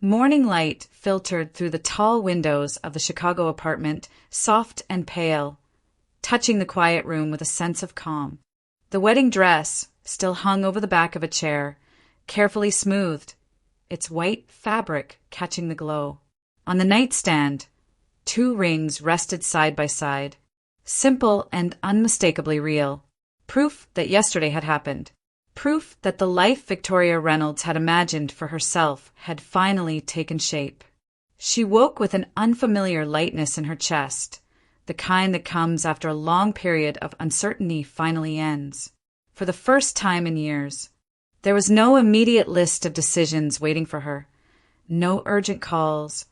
Morning light filtered through the tall windows of the Chicago apartment, soft and pale, touching the quiet room with a sense of calm. The wedding dress still hung over the back of a chair, carefully smoothed, its white fabric catching the glow. On the nightstand, 2 rings rested side by side, simple and unmistakably real. Proof that yesterday had happened. Proof that the life Victoria Reynolds had imagined for herself had finally taken shape. She woke with an unfamiliar lightness in her chest, the kind that comes after a long period of uncertainty finally ends. For the first time in years, there was no immediate list of decisions waiting for her, no urgent calls,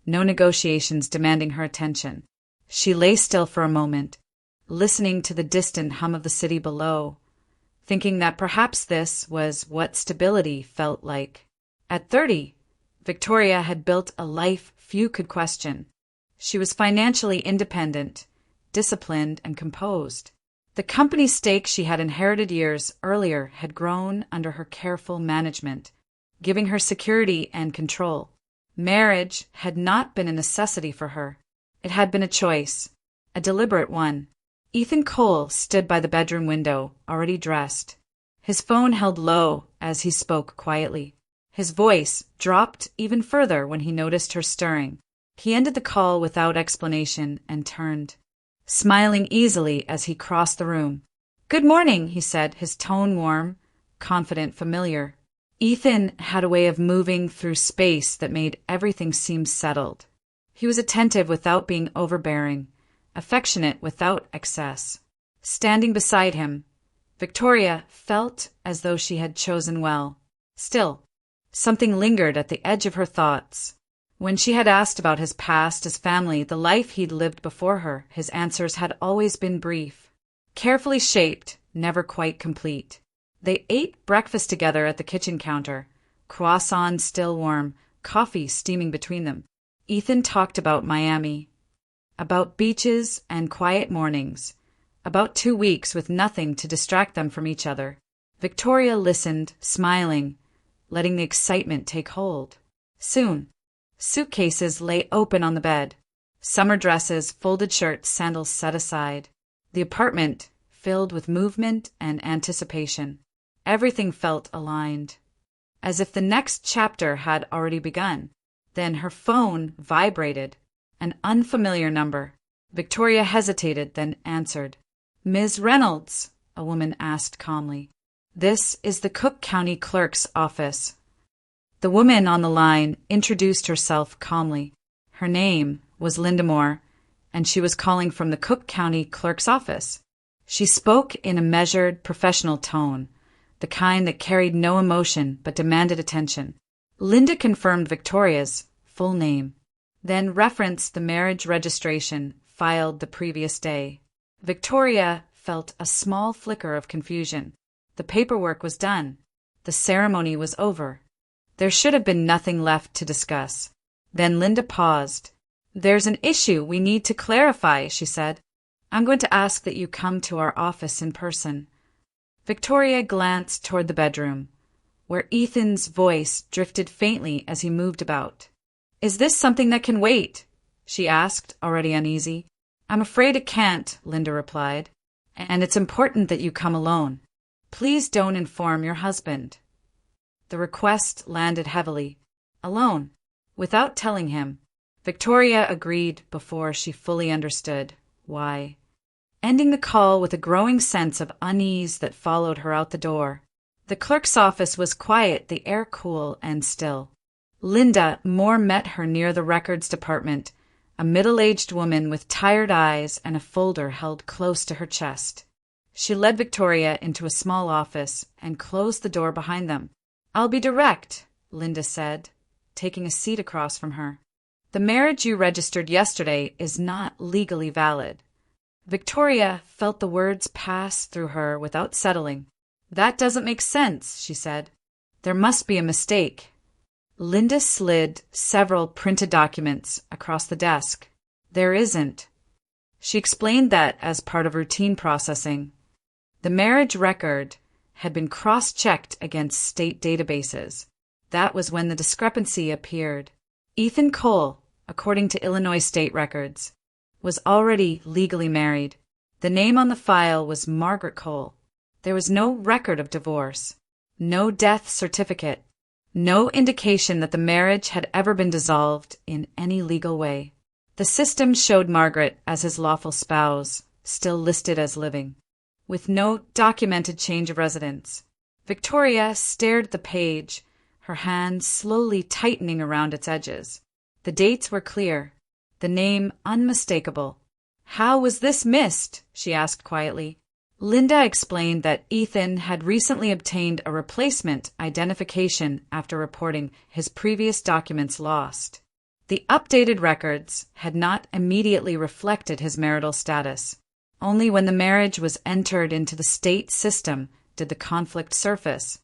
no negotiations demanding her attention. She lay still for a moment, listening to the distant hum of the city below, thinking that perhaps this was what stability felt like. At 30, Victoria had built a life few could question. She was financially independent, disciplined, and composed. The company stake she had inherited years earlier had grown under her careful management, giving her security and control. Marriage had not been a necessity for her. It had been a choice, a deliberate one. Ethan Cole stood by the bedroom window, already dressed. His phone held low as he spoke quietly. His voice dropped even further when he noticed her stirring. He ended the call without explanation and turned, smiling easily as he crossed the room. "Good morning," he said, his tone warm, confident, familiar. Ethan had a way of moving through space that made everything seem settled. He was attentive without being overbearing, affectionate without excess. Standing beside him, Victoria felt as though she had chosen well. Still, something lingered at the edge of her thoughts. When she had asked about his past, his family, the life he'd lived before her, his answers had always been brief, carefully shaped, never quite complete. They ate breakfast together at the kitchen counter, croissants still warm, coffee steaming between them. Ethan talked about Miami, about beaches and quiet mornings, about 2 weeks with nothing to distract them from each other. Victoria listened, smiling, letting the excitement take hold. Soon, suitcases lay open on the bed, summer dresses, folded shirts, sandals set aside. The apartment filled with movement and anticipation. Everything felt aligned, as if the next chapter had already begun. Then her phone vibrated, an unfamiliar number. Victoria hesitated, then answered. "Ms. Reynolds," a woman asked calmly. "This is the Cook County Clerk's office." The woman on the line introduced herself calmly. Her name was Linda Moore, and she was calling from the Cook County Clerk's office. She spoke in a measured, professional tone, the kind that carried no emotion but demanded attention. Linda confirmed Victoria's full name, then referenced the marriage registration filed the previous day. Victoria felt a small flicker of confusion. The paperwork was done. The ceremony was over. There should have been nothing left to discuss. Then Linda paused. "There's an issue we need to clarify," she said. "I'm going to ask that you come to our office in person." Victoria glanced toward the bedroom, where Ethan's voice drifted faintly as he moved about. "Is this something that can wait?" she asked, already uneasy. "I'm afraid it can't," Linda replied. "And it's important that you come alone. Please don't inform your husband." The request landed heavily. Alone, without telling him. Victoria agreed before she fully understood why, ending the call with a growing sense of unease that followed her out the door. The clerk's office was quiet, the air cool and still. Linda Moore met her near the records department, a middle-aged woman with tired eyes and a folder held close to her chest. She led Victoria into a small office and closed the door behind them. "I'll be direct," Linda said, taking a seat across from her. "The marriage you registered yesterday is not legally valid." Victoria felt the words pass through her without settling. "That doesn't make sense," she said. "There must be a mistake." Linda slid several printed documents across the desk. "There isn't." She explained that as part of routine processing. The marriage record had been cross-checked against state databases. That was when the discrepancy appeared. Ethan Cole, according to Illinois state records, was already legally married. The name on the file was Margaret Cole. There was no record of divorce, no death certificate, no indication that the marriage had ever been dissolved in any legal way. The system showed Margaret as his lawful spouse, still listed as living, with no documented change of residence. Victoria stared at the page, her hand slowly tightening around its edges. The dates were clear, the name unmistakable. "How was this missed?" she asked quietly. Linda explained that Ethan had recently obtained a replacement identification after reporting his previous documents lost. The updated records had not immediately reflected his marital status. Only when the marriage was entered into the state system did the conflict surface.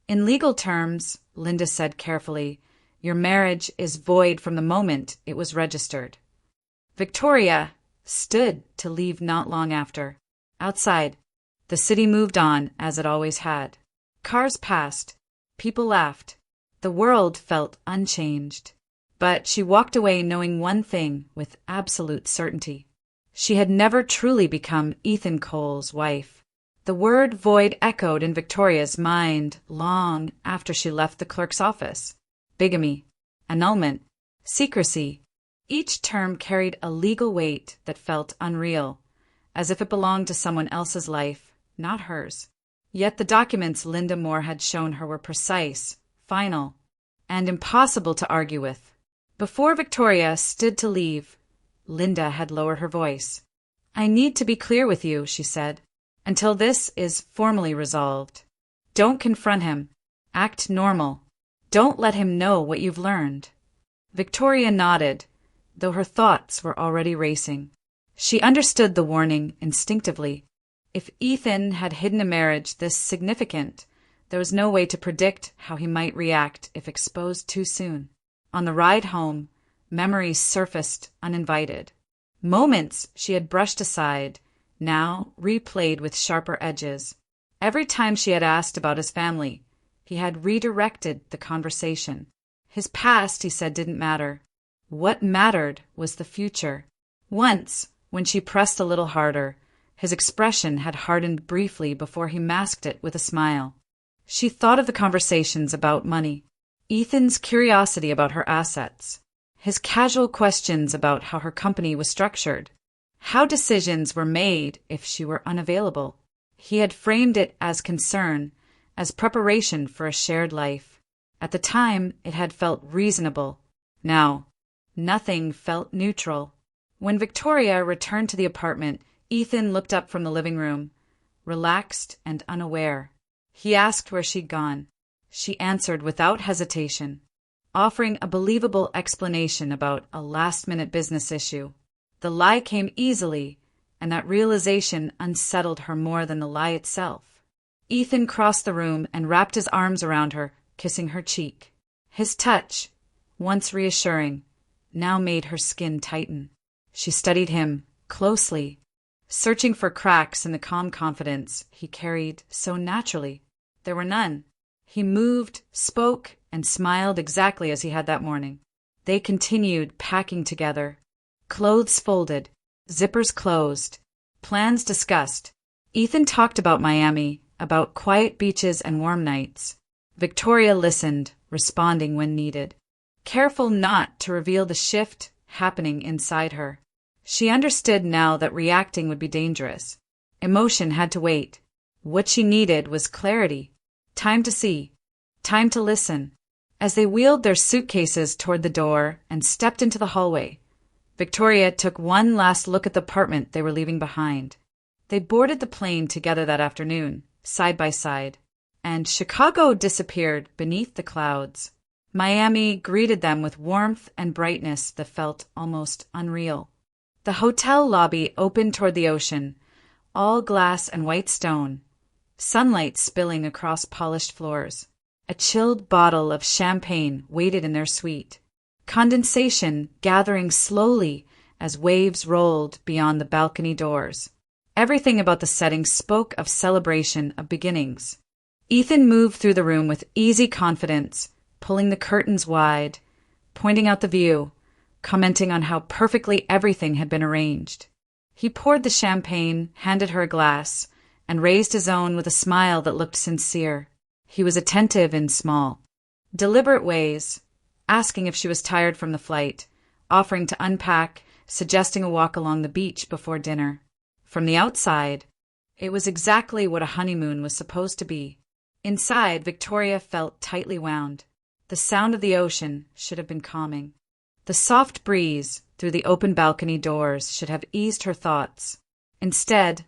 "In legal terms," Linda said carefully, "your marriage is void from the moment it was registered." Victoria stood to leave not long after. Outside, the city moved on as it always had. Cars passed. People laughed. The world felt unchanged. But she walked away knowing one thing with absolute certainty. She had never truly become Ethan Cole's wife. The word void echoed in Victoria's mind long after she left the clerk's office. Bigamy, annulment, secrecy. Each term carried a legal weight that felt unreal, as if it belonged to someone else's life, not hers. Yet the documents Linda Moore had shown her were precise, final, and impossible to argue with. Before Victoria stood to leave, Linda had lowered her voice. "I need to be clear with you," she said, "until this is formally resolved. Don't confront him. Act normal. Don't let him know what you've learned." Victoria nodded, though her thoughts were already racing. She understood the warning instinctively. If Ethan had hidden a marriage this significant, there was no way to predict how he might react if exposed too soon. On the ride home, memories surfaced uninvited. Moments she had brushed aside, now replayed with sharper edges. Every time she had asked about his family, he had redirected the conversation. His past, he said, didn't matter. What mattered was the future. Once, when she pressed a little harder, his expression had hardened briefly before he masked it with a smile. She thought of the conversations about money, Ethan's curiosity about her assets, his casual questions about how her company was structured, how decisions were made if she were unavailable. He had framed it as concern, as preparation for a shared life. At the time, it had felt reasonable. Now, nothing felt neutral. When Victoria returned to the apartment, Ethan looked up from the living room, relaxed and unaware. He asked where she'd gone. She answered without hesitation, offering a believable explanation about a last-minute business issue. The lie came easily, and that realization unsettled her more than the lie itself. Ethan crossed the room and wrapped his arms around her, kissing her cheek. His touch, once reassuring, now made her skin tighten. She studied him closely, searching for cracks in the calm confidence he carried so naturally. There were none. He moved, spoke, and smiled exactly as he had that morning. They continued packing together. Clothes folded, zippers closed, plans discussed. Ethan talked about Miami, about quiet beaches and warm nights. Victoria listened, responding when needed, careful not to reveal the shift happening inside her. She understood now that reacting would be dangerous. Emotion had to wait. What she needed was clarity. Time to see. Time to listen. As they wheeled their suitcases toward the door and stepped into the hallway, Victoria took one last look at the apartment they were leaving behind. They boarded the plane together that afternoon, side by side, and Chicago disappeared beneath the clouds. Miami greeted them with warmth and brightness that felt almost unreal. The hotel lobby opened toward the ocean, all glass and white stone, sunlight spilling across polished floors. A chilled bottle of champagne waited in their suite, condensation gathering slowly as waves rolled beyond the balcony doors. Everything about the setting spoke of celebration of beginnings. Ethan moved through the room with easy confidence, pulling the curtains wide, pointing out the view, commenting on how perfectly everything had been arranged. He poured the champagne, handed her a glass, and raised his own with a smile that looked sincere. He was attentive in small, deliberate ways, asking if she was tired from the flight, offering to unpack, suggesting a walk along the beach before dinner. From the outside, it was exactly what a honeymoon was supposed to be. Inside, Victoria felt tightly wound. The sound of the ocean should have been calming. The soft breeze through the open balcony doors should have eased her thoughts. Instead,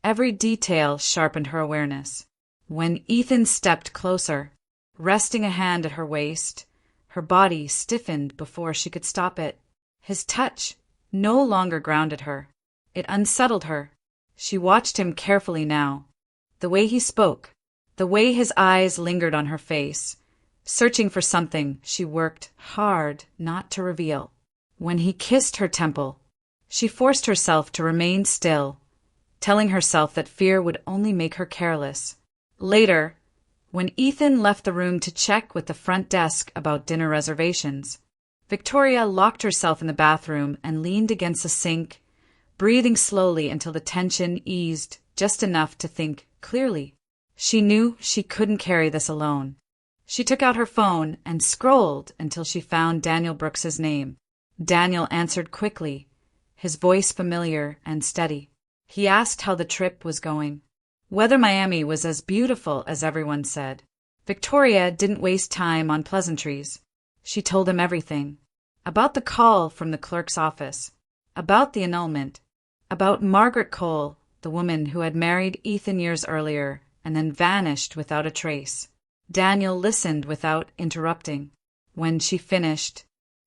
every detail sharpened her awareness. When Ethan stepped closer, resting a hand at her waist, her body stiffened before she could stop it. His touch no longer grounded her. It unsettled her. She watched him carefully now. The way he spoke, the way his eyes lingered on her face, searching for something she worked hard not to reveal. When he kissed her temple, she forced herself to remain still, telling herself that fear would only make her careless. Later, when Ethan left the room to check with the front desk about dinner reservations, Victoria locked herself in the bathroom and leaned against the sink, breathing slowly until the tension eased just enough to think clearly. She knew she couldn't carry this alone. She took out her phone and scrolled until she found Daniel Brooks's name. Daniel answered quickly, his voice familiar and steady. He asked how the trip was going, whether Miami was as beautiful as everyone said. Victoria didn't waste time on pleasantries. She told him everything. About the call from the clerk's office, about the annulment, about Margaret Cole, the woman who had married Ethan years earlier and then vanished without a trace. Daniel listened without interrupting. When she finished,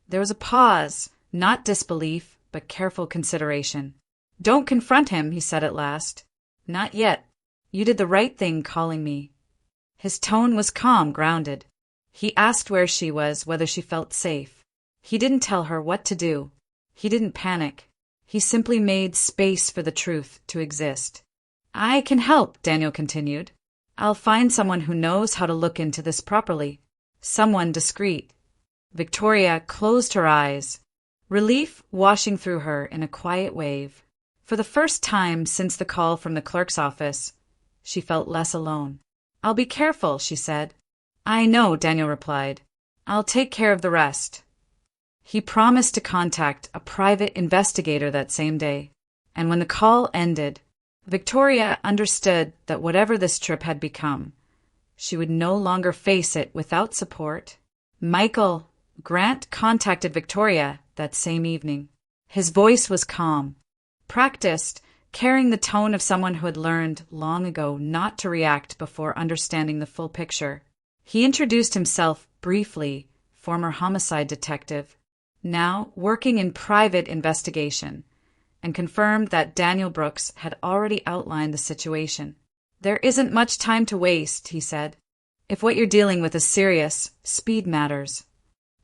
there was a pause, not disbelief, but careful consideration. "Don't confront him," he said at last. "Not yet. You did the right thing calling me." His tone was calm, grounded. He asked where she was, whether she felt safe. He didn't tell her what to do. He didn't panic. He simply made space for the truth to exist. "I can help," Daniel continued. "I'll find someone who knows how to look into this properly. Someone discreet." Victoria closed her eyes, relief washing through her in a quiet wave. For the first time since the call from the clerk's office, she felt less alone. "I'll be careful," she said. "I know," Daniel replied. "I'll take care of the rest." He promised to contact a private investigator that same day, and when the call ended, Victoria understood that whatever this trip had become, she would no longer face it without support. Michael Grant contacted Victoria that same evening. His voice was calm, practiced, carrying the tone of someone who had learned long ago not to react before understanding the full picture. He introduced himself briefly, former homicide detective, now working in private investigation, and confirmed that Daniel Brooks had already outlined the situation. "There isn't much time to waste," he said. "If what you're dealing with is serious, speed matters."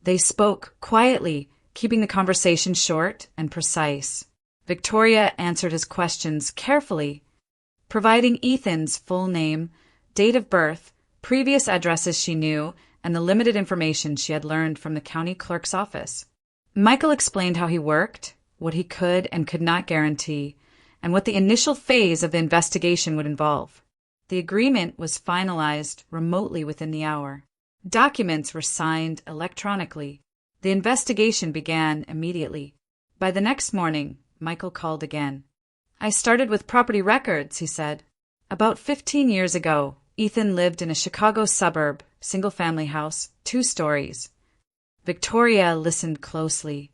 They spoke quietly, keeping the conversation short and precise. Victoria answered his questions carefully, providing Ethan's full name, date of birth, previous addresses she knew, and the limited information she had learned from the county clerk's office. Michael explained how he worked, what he could and could not guarantee, and what the initial phase of the investigation would involve. The agreement was finalized remotely within the hour. Documents were signed electronically. The investigation began immediately. By the next morning, Michael called again. "I started with property records," he said. "About 15 years ago, Ethan lived in a Chicago suburb, single-family house, 2 stories. Victoria listened closely,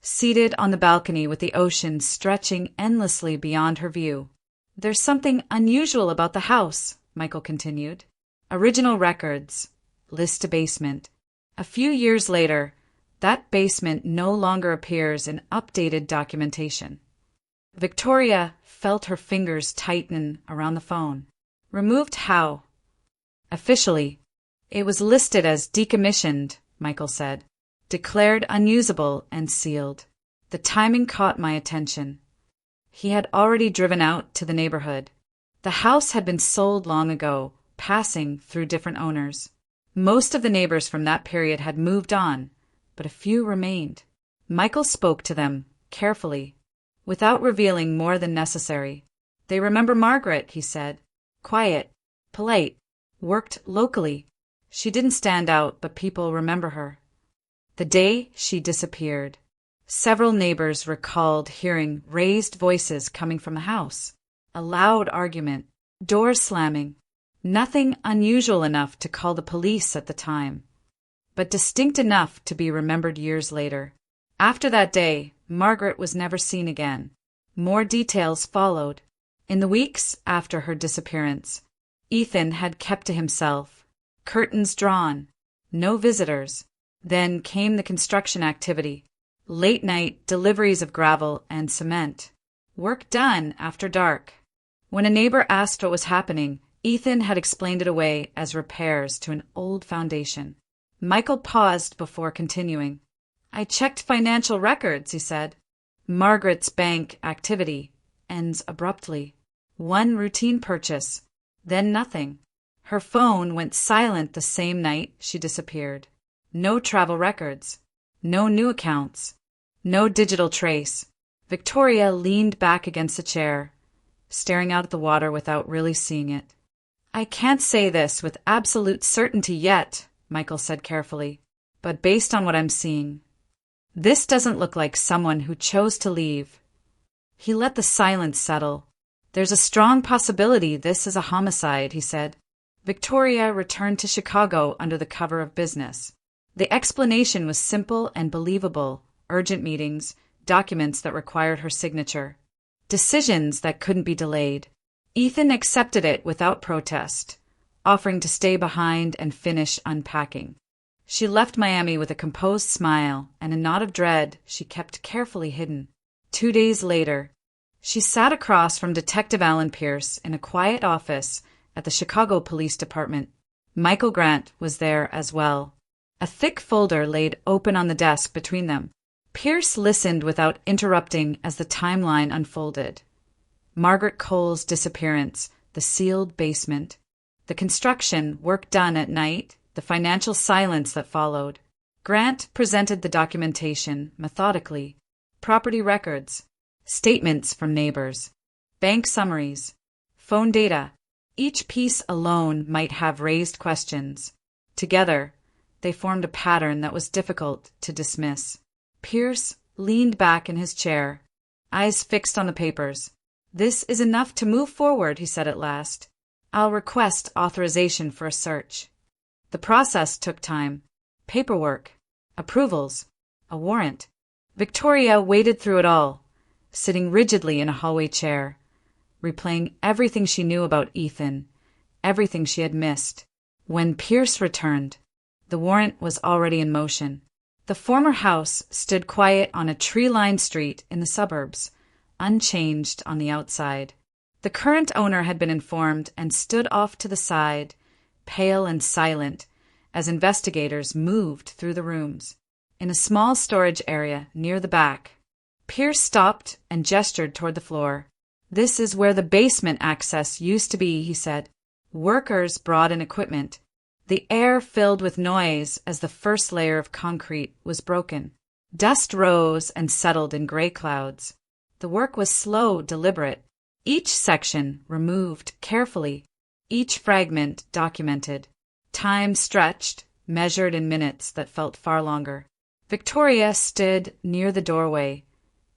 seated on the balcony with the ocean stretching endlessly beyond her view. "There's something unusual about the house," Michael continued. "Original records. List a basement. A few years later, that basement no longer appears in updated documentation." Victoria felt her fingers tighten around the phone. "Removed how?" "Officially, it was listed as decommissioned," Michael said. "Declared unusable and sealed." The timing caught my attention. He had already driven out to the neighborhood. The house had been sold long ago, passing through different owners. Most of the neighbors from that period had moved on, but a few remained. Michael spoke to them, carefully, without revealing more than necessary. They remember Margaret, he said. Quiet, polite, worked locally. She didn't stand out, but people remember her. The day she disappeared, several neighbors recalled hearing raised voices coming from the house, a loud argument, doors slamming. Nothing unusual enough to call the police at the time, but distinct enough to be remembered years later. After that day, Margaret was never seen again. More details followed. In the weeks after her disappearance, Ethan had kept to himself, curtains drawn, no visitors. Then came the construction activity, late-night deliveries of gravel and cement, work done after dark. When a neighbor asked what was happening, Ethan had explained it away as repairs to an old foundation. Michael paused before continuing. I checked financial records, he said. Margaret's bank activity ends abruptly. One routine purchase, then nothing. Her phone went silent the same night she disappeared. No travel records, no new accounts, no digital trace. Victoria leaned back against a chair, staring out at the water without really seeing it. I can't say this with absolute certainty yet, Michael said carefully, but based on what I'm seeing, this doesn't look like someone who chose to leave. He let the silence settle. There's a strong possibility this is a homicide, he said. Victoria returned to Chicago under the cover of business. The explanation was simple and believable: urgent meetings, documents that required her signature, decisions that couldn't be delayed. Ethan accepted it without protest, offering to stay behind and finish unpacking. She left Miami with a composed smile and a nod of dread she kept carefully hidden. 2 days later, she sat across from Detective Alan Pierce in a quiet office at the Chicago Police Department. Michael Grant was there as well. A thick folder laid open on the desk between them. Pierce listened without interrupting as the timeline unfolded. Margaret Cole's disappearance, the sealed basement, the construction work done at night, the financial silence that followed. Grant presented the documentation methodically: property records, statements from neighbors, bank summaries, phone data. Each piece alone might have raised questions. Together, they formed a pattern that was difficult to dismiss. Pierce leaned back in his chair, eyes fixed on the papers. This is enough to move forward, he said at last. I'll request authorization for a search. The process took time. Paperwork, approvals, a warrant. Victoria waded through it all, sitting rigidly in a hallway chair, replaying everything she knew about Ethan, everything she had missed. When Pierce returned, the warrant was already in motion. The former house stood quiet on a tree-lined street in the suburbs, unchanged on the outside. The current owner had been informed and stood off to the side, pale and silent, as investigators moved through the rooms. In a small storage area near the back, Pierce stopped and gestured toward the floor. This is where the basement access used to be, he said. Workers brought in equipment. The air filled with noise as the first layer of concrete was broken. Dust rose and settled in gray clouds. The work was slow, deliberate. Each section removed carefully, each fragment documented. Time stretched, measured in minutes that felt far longer. Victoria stood near the doorway,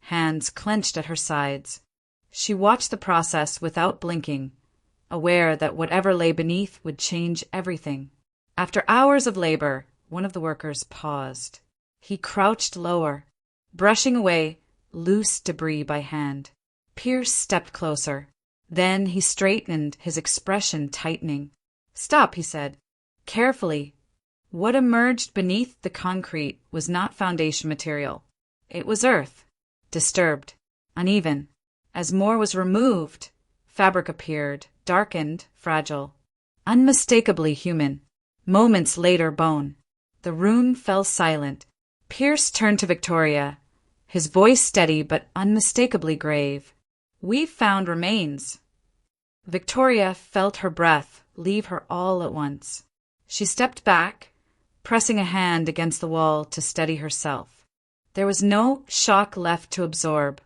hands clenched at her sides. She watched the process without blinking, aware that whatever lay beneath would change everything. After hours of labor, one of the workers paused. He crouched lower, brushing away loose debris by hand. Pierce stepped closer. Then he straightened, his expression tightening. Stop, he said. Carefully. What emerged beneath the concrete was not foundation material. It was earth, disturbed, uneven. As more was removed, fabric appeared, darkened, fragile, unmistakably human. Moments later, bone. The room fell silent. Pierce turned to Victoria, his voice steady but unmistakably grave. We've found remains. Victoria felt her breath leave her all at once. She stepped back, pressing a hand against the wall to steady herself. There was no shock left to absorb,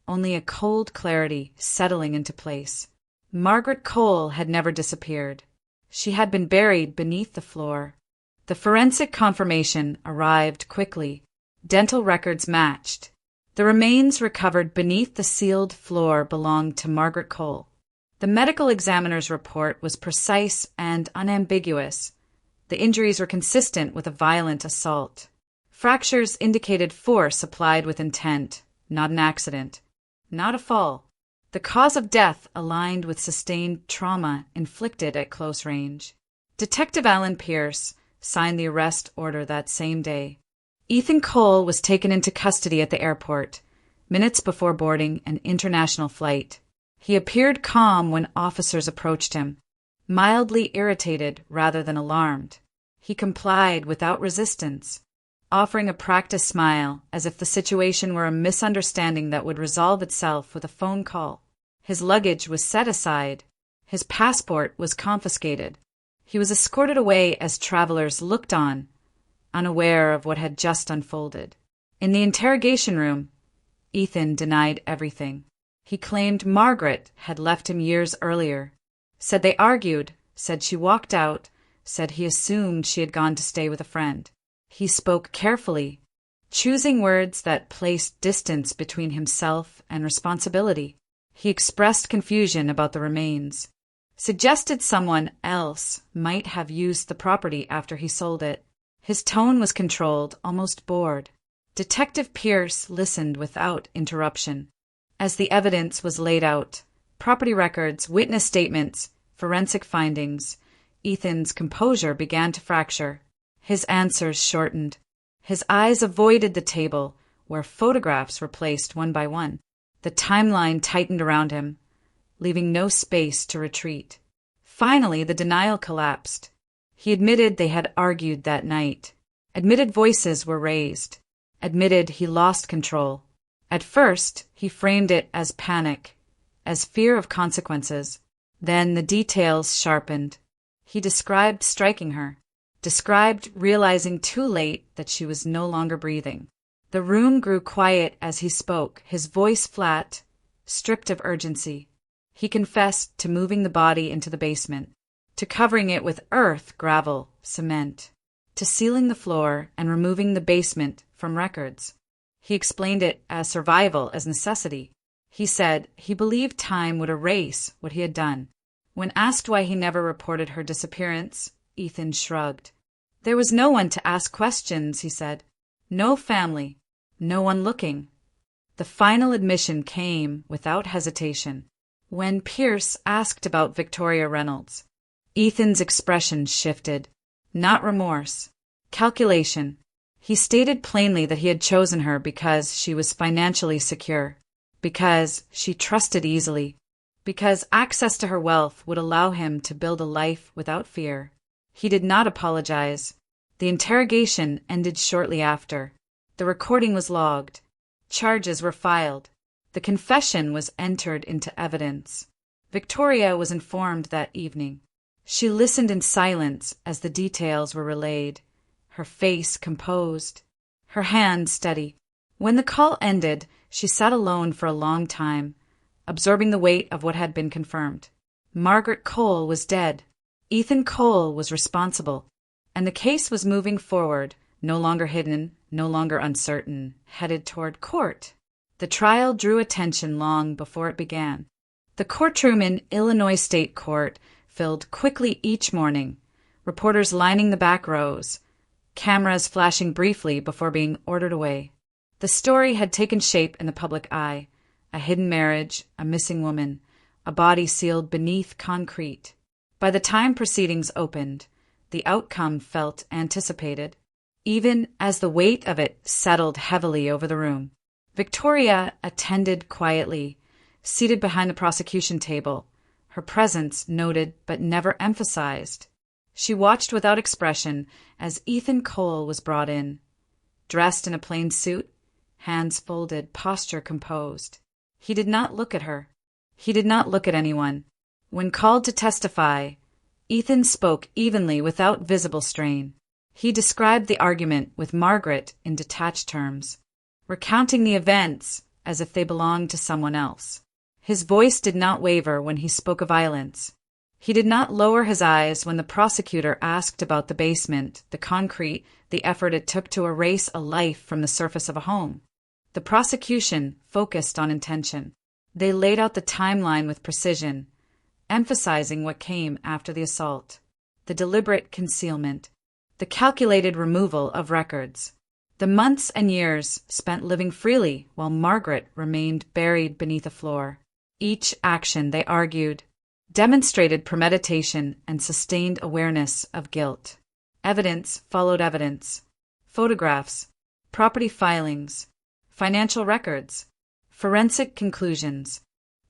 only a cold clarity settling into place. Margaret Cole had never disappeared. She had been buried beneath the floor. The forensic confirmation arrived quickly. Dental records matched. The remains recovered beneath the sealed floor belonged to Margaret Cole. The medical examiner's report was precise and unambiguous. The injuries were consistent with a violent assault. Fractures indicated force applied with intent, not an accident, not a fall. The cause of death aligned with sustained trauma inflicted at close range. Detective Alan Pierce signed the arrest order that same day. Ethan Cole was taken into custody at the airport, minutes before boarding an international flight. He appeared calm when officers approached him, mildly irritated rather than alarmed. He complied without resistance, offering a practiced smile as if the situation were a misunderstanding that would resolve itself with a phone call. His luggage was set aside. His passport was confiscated. He was escorted away as travelers looked on, unaware of what had just unfolded. In the interrogation room, Ethan denied everything. He claimed Margaret had left him years earlier, said they argued, said she walked out, said he assumed she had gone to stay with a friend. He spoke carefully, choosing words that placed distance between himself and responsibility. He expressed confusion about the remains, suggested someone else might have used the property after he sold it. His tone was controlled, almost bored. Detective Pierce listened without interruption. As the evidence was laid out, property records, witness statements, forensic findings, Ethan's composure began to fracture. His answers shortened. His eyes avoided the table where photographs were placed one by one. The timeline tightened around him, leaving no space to retreat. Finally, the denial collapsed. He admitted they had argued that night, admitted voices were raised, admitted he lost control. At first, he framed it as panic, as fear of consequences. Then the details sharpened. He described striking her, described realizing too late that she was no longer breathing. The room grew quiet as he spoke, his voice flat, stripped of urgency. He confessed to moving the body into the basement, to covering it with earth, gravel, cement, to sealing the floor and removing the basement from records. He explained it as survival, as necessity. He said he believed time would erase what he had done. When asked why he never reported her disappearance, Ethan shrugged. There was no one to ask questions, he said. No family, no one looking. The final admission came without hesitation. When Pierce asked about Victoria Reynolds, Ethan's expression shifted. Not remorse, calculation. He stated plainly that he had chosen her because she was financially secure, because she trusted easily, because access to her wealth would allow him to build a life without fear. He did not apologize. The interrogation ended shortly after. The recording was logged. Charges were filed. The confession was entered into evidence. Victoria was informed that evening. She listened in silence as the details were relayed, her face composed, her hand steady. When the call ended, she sat alone for a long time, absorbing the weight of what had been confirmed. Margaret Cole was dead. Ethan Cole was responsible, and the case was moving forward, no longer hidden, no longer uncertain, headed toward court. The trial drew attention long before it began. The courtroom in Illinois State Court filled quickly each morning, reporters lining the back rows, cameras flashing briefly before being ordered away. The story had taken shape in the public eye. A hidden marriage, a missing woman, a body sealed beneath concrete. By the time proceedings opened, the outcome felt anticipated, even as the weight of it settled heavily over the room. Victoria attended quietly, seated behind the prosecution table, her presence noted but never emphasized. She watched without expression as Ethan Cole was brought in, dressed in a plain suit, hands folded, posture composed. He did not look at her. He did not look at anyone. When called to testify, Ethan spoke evenly without visible strain. He described the argument with Margaret in detached terms, recounting the events as if they belonged to someone else. His voice did not waver when he spoke of violence. He did not lower his eyes when the prosecutor asked about the basement, the concrete, the effort it took to erase a life from the surface of a home. The prosecution focused on intention. They laid out the timeline with precision, emphasizing what came after the assault: the deliberate concealment, the calculated removal of records, the months and years spent living freely while Margaret remained buried beneath a floor. Each action, they argued, demonstrated premeditation and sustained awareness of guilt. Evidence followed evidence: photographs, property filings, financial records, forensic conclusions.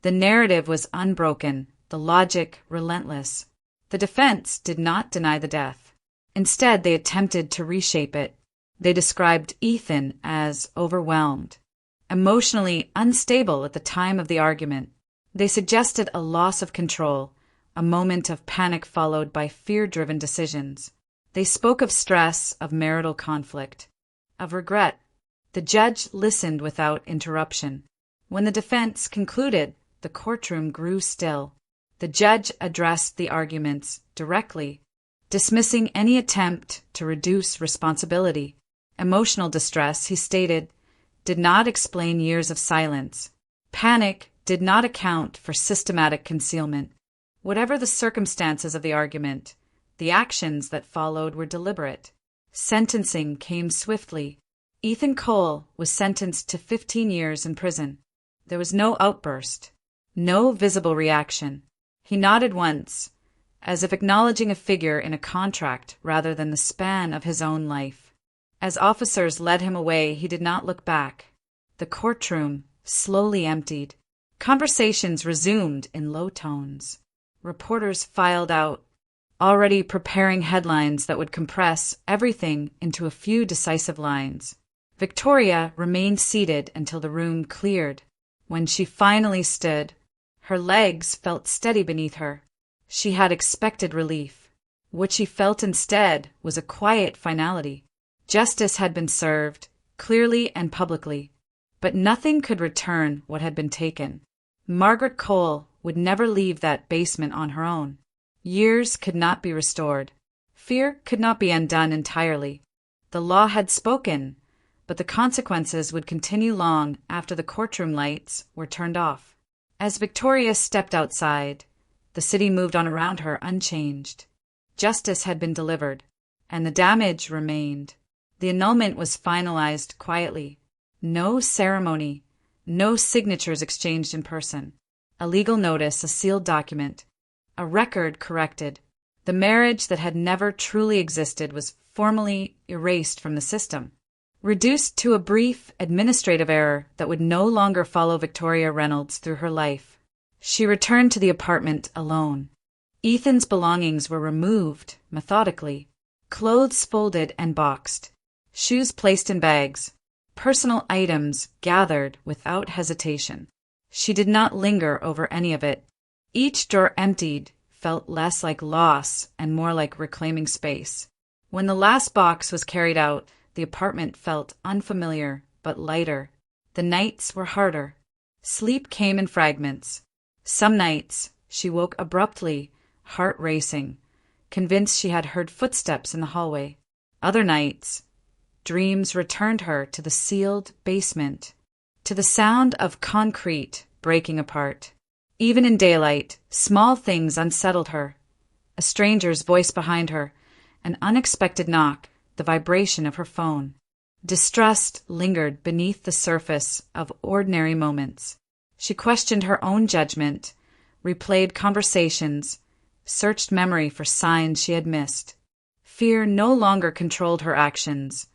The narrative was unbroken, the logic relentless. The defense did not deny the death. Instead, they attempted to reshape it. They described Ethan as overwhelmed, emotionally unstable at the time of the argument. They suggested a loss of control, a moment of panic followed by fear-driven decisions. They spoke of stress, of marital conflict, of regret. The judge listened without interruption. When the defense concluded, the courtroom grew still. The judge addressed the arguments directly, dismissing any attempt to reduce responsibility. Emotional distress, he stated, did not explain years of silence. Panic did not account for systematic concealment. Whatever the circumstances of the argument, the actions that followed were deliberate. Sentencing came swiftly. Ethan Cole was sentenced to 15 years in prison. There was no outburst, no visible reaction. He nodded once, as if acknowledging a figure in a contract rather than the span of his own life. As officers led him away, he did not look back. The courtroom slowly emptied. Conversations resumed in low tones. Reporters filed out, already preparing headlines that would compress everything into a few decisive lines. Victoria remained seated until the room cleared. When she finally stood, her legs felt steady beneath her. She had expected relief. What she felt instead was a quiet finality. Justice had been served, clearly and publicly, but nothing could return what had been taken. Margaret Cole would never leave that basement on her own. Years could not be restored. Fear could not be undone entirely. The law had spoken, but the consequences would continue long after the courtroom lights were turned off. As Victoria stepped outside, the city moved on around her unchanged. Justice had been delivered, and the damage remained. The annulment was finalized quietly. No ceremony, no signatures exchanged in person. A legal notice, a sealed document, a record corrected. The marriage that had never truly existed was formally erased from the system, reduced to a brief administrative error that would no longer follow Victoria Reynolds through her life. She returned to the apartment alone. Ethan's belongings were removed methodically, clothes folded and boxed, shoes placed in bags, personal items gathered without hesitation. She did not linger over any of it. Each drawer emptied felt less like loss and more like reclaiming space. When the last box was carried out, the apartment felt unfamiliar but lighter. The nights were harder. Sleep came in fragments. Some nights she woke abruptly, heart racing, convinced she had heard footsteps in the hallway. Other nights, dreams returned her to the sealed basement, to the sound of concrete breaking apart. Even in daylight, small things unsettled her. A stranger's voice behind her, an unexpected knock, the vibration of her phone. Distrust lingered beneath the surface of ordinary moments. She questioned her own judgment, replayed conversations, searched memory for signs she had missed. Fear no longer controlled her actions,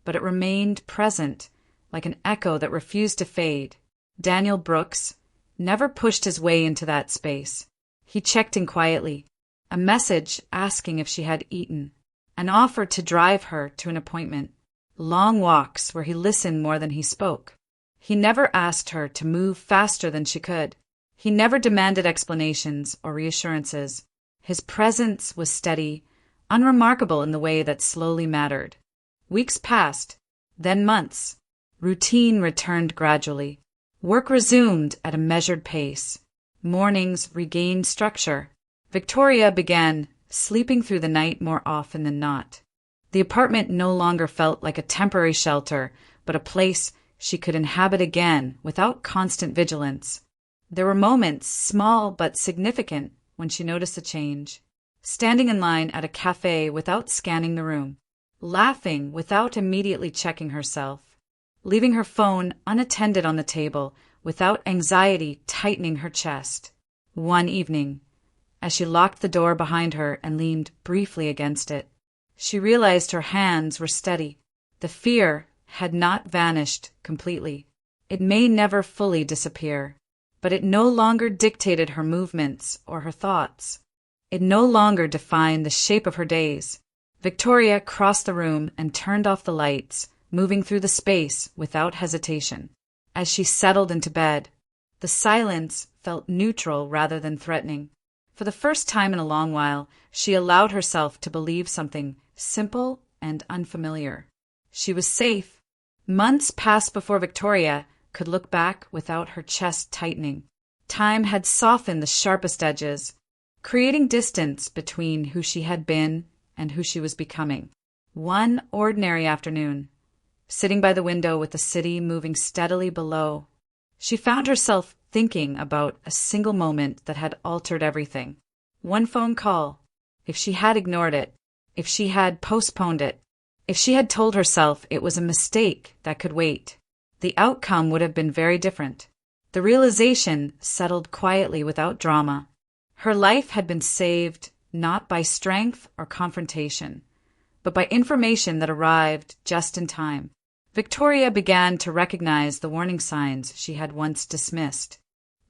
but it remained present, like an echo that refused to fade. Daniel Brooks never pushed his way into that space. He checked in quietly, a message asking if she had eaten, an offer to drive her to an appointment, long walks where he listened more than he spoke. He never asked her to move faster than she could. He never demanded explanations or reassurances. His presence was steady, unremarkable in the way that slowly mattered. Weeks passed, then months. Routine returned gradually. Work resumed at a measured pace. Mornings regained structure. Victoria began sleeping through the night more often than not. The apartment no longer felt like a temporary shelter, but a place she could inhabit again without constant vigilance. There were moments, small but significant, when she noticed a change. Standing in line at a cafe without scanning the room. Laughing without immediately checking herself. Leaving her phone unattended on the table without anxiety tightening her chest. One evening, as she locked the door behind her and leaned briefly against it, she realized her hands were steady. The fear had not vanished completely. It may never fully disappear, but it no longer dictated her movements or her thoughts. It no longer defined the shape of her days. Victoria crossed the room and turned off the lights, moving through the space without hesitation. As she settled into bed, the silence felt neutral rather than threatening. For the first time in a long while, she allowed herself to believe something simple and unfamiliar. She was safe. Months passed before Victoria could look back without her chest tightening. Time had softened the sharpest edges, creating distance between who she had been and who she was becoming. One ordinary afternoon, sitting by the window with the city moving steadily below, she found herself thinking about a single moment that had altered everything. One phone call. If she had ignored it, if she had postponed it, if she had told herself it was a mistake that could wait, the outcome would have been very different. The realization settled quietly without drama. Her life had been saved not by strength or confrontation, but by information that arrived just in time. Victoria began to recognize the warning signs she had once dismissed.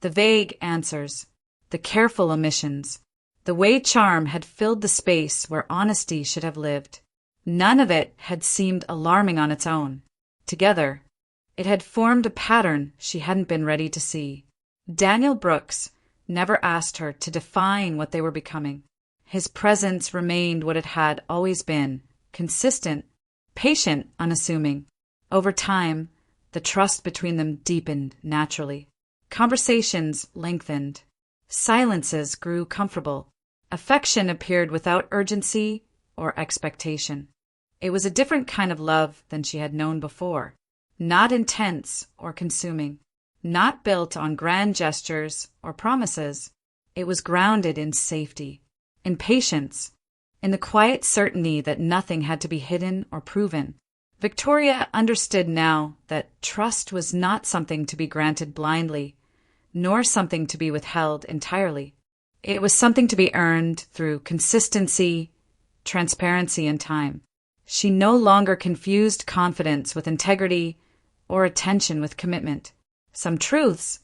The vague answers, the careful omissions, the way charm had filled the space where honesty should have lived. None of it had seemed alarming on its own. Together, it had formed a pattern she hadn't been ready to see. Daniel Brooks never asked her to define what they were becoming. His presence remained what it had always been, consistent, patient, unassuming. Over time, the trust between them deepened naturally. Conversations lengthened. Silences grew comfortable. Affection appeared without urgency or expectation. It was a different kind of love than she had known before. Not intense or consuming. Not built on grand gestures or promises. It was grounded in safety, in patience, in the quiet certainty that nothing had to be hidden or proven. Victoria understood now that trust was not something to be granted blindly, nor something to be withheld entirely. It was something to be earned through consistency, transparency, and time. She no longer confused confidence with integrity or attention with commitment. Some truths,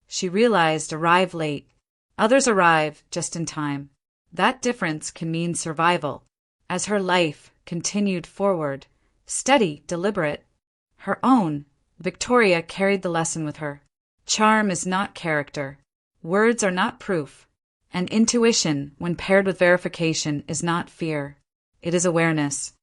she realized, arrive late. Others arrive just in time. That difference can mean survival. As her life continued forward, steady, deliberate, her own, Victoria carried the lesson with her. Charm is not character. Words are not proof. And intuition, when paired with verification, is not fear. It is awareness.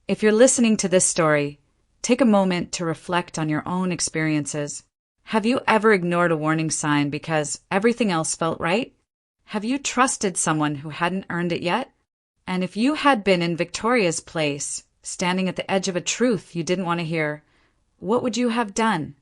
If you're listening to this story, take a moment to reflect on your own experiences. Have you ever ignored a warning sign because everything else felt right? Have you trusted someone who hadn't earned it yet? And if you had been in Victoria's place, standing at the edge of a truth you didn't want to hear, what would you have done?